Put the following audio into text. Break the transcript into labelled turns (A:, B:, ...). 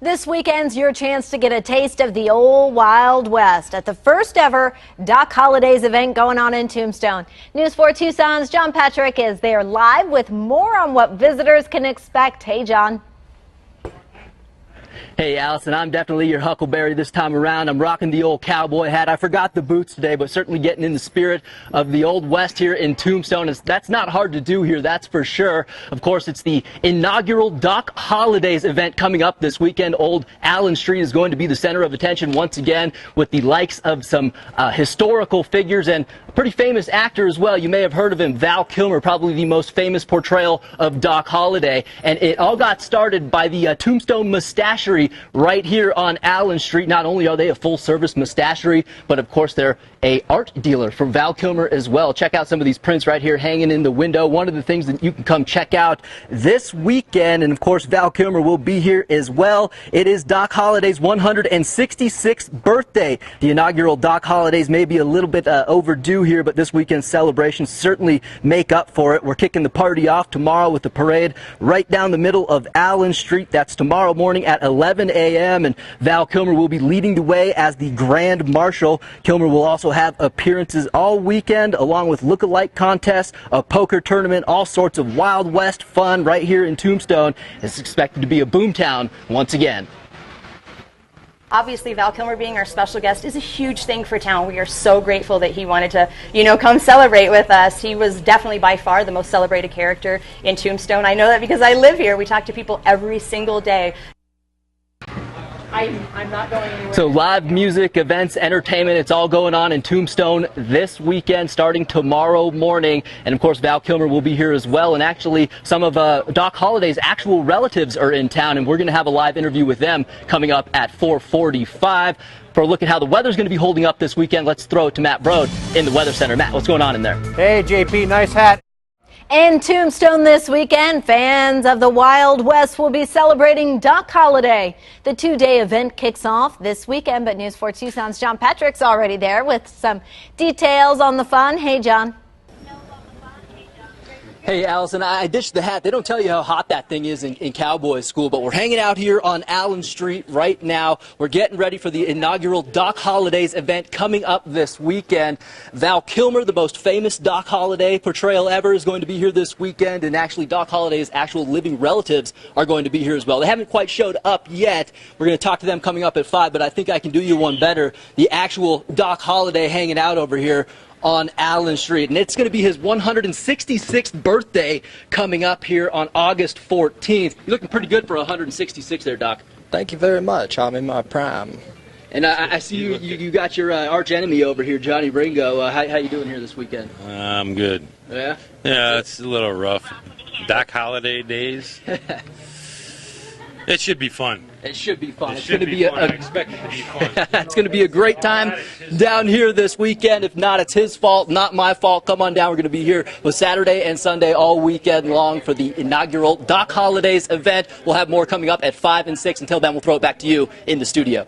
A: This weekend's your chance to get a taste of the old Wild West at the first ever Doc-HolliDays event going on in Tombstone. News 4 Tucson's John Patrick is there live with more on what visitors can expect. Hey, John.
B: Hey, Allison, I'm definitely your Huckleberry this time around. I'm rocking the old cowboy hat. I forgot the boots today, but certainly getting in the spirit of the Old West here in Tombstone. That's not hard to do here, that's for sure. Of course, it's the inaugural Doc-HolliDays event coming up this weekend. Old Allen Street is going to be the center of attention once again with the likes of some historical figures and a pretty famous actor as well. You may have heard of him, Val Kilmer, probably the most famous portrayal of Doc Holliday. And it all got started by the Tombstone Mustachery right here on Allen Street. Not only are they a full-service mustachery, but of course they're a art dealer from Val Kilmer as well. Check out some of these prints right here hanging in the window. One of the things that you can come check out this weekend, and of course Val Kilmer will be here as well. It is Doc-HolliDays' 166th birthday. The inaugural Doc-HolliDays may be a little bit overdue here, but this weekend's celebrations certainly make up for it. We're kicking the party off tomorrow with the parade right down the middle of Allen Street. That's tomorrow morning at 11 a.m. and Val Kilmer will be leading the way as the Grand Marshal. Kilmer will also have appearances all weekend along with look-alike contests, a poker tournament, all sorts of Wild West fun right here in Tombstone. It's expected to be a boomtown once again.
C: Obviously, Val Kilmer being our special guest is a huge thing for town. We are so grateful that he wanted to, come celebrate with us. He was definitely by far the most celebrated character in Tombstone. I know that because I live here. We talk to people every single day. I'm not going anywhere.
B: So live music, events, entertainment, it's all going on in Tombstone this weekend starting tomorrow morning. And of course Val Kilmer will be here as well. And actually some of Doc-HolliDays' actual relatives are in town, and we're going to have a live interview with them coming up at 4:45. For a look at how the weather's going to be holding up this weekend, let's throw it to Matt Brode in the Weather Center. Matt, what's going on in there?
D: Hey JP, nice hat.
A: In Tombstone this weekend, fans of the Wild West will be celebrating Doc-HolliDay. The two-day event kicks off this weekend, but News 4 Tucson's John Patrick's already there with some details on the fun. Hey, John.
B: Hey, Allison, I ditched the hat. They don't tell you how hot that thing is in cowboy school, but we're hanging out here on Allen Street right now. We're getting ready for the inaugural Doc-HolliDays event coming up this weekend. Val Kilmer, the most famous Doc Holliday portrayal ever, is going to be here this weekend, and actually Doc Holliday's actual living relatives are going to be here as well. They haven't quite showed up yet. We're going to talk to them coming up at 5, but I think I can do you one better. The actual Doc Holliday hanging out over here on Allen Street, and it's going to be his 166th birthday coming up here on August 14th. You're looking pretty good for 166 there, Doc.
E: Thank you very much. I'm in my prime.
B: And I see you got your arch enemy over here, Johnny Ringo. How you doing here this weekend?
F: I'm good.
B: Yeah?
F: Yeah, it's a little rough. Doc-HolliDay days. It should be fun.
B: It should be fun.
F: It's going to be I expect it to be fun.
B: It's going to be a great time down here this weekend. If not, it's his fault, not my fault. Come on down. We're going to be here with Saturday and Sunday all weekend long for the inaugural Doc-HolliDays event. We'll have more coming up at 5 and 6. Until then, we'll throw it back to you in the studio.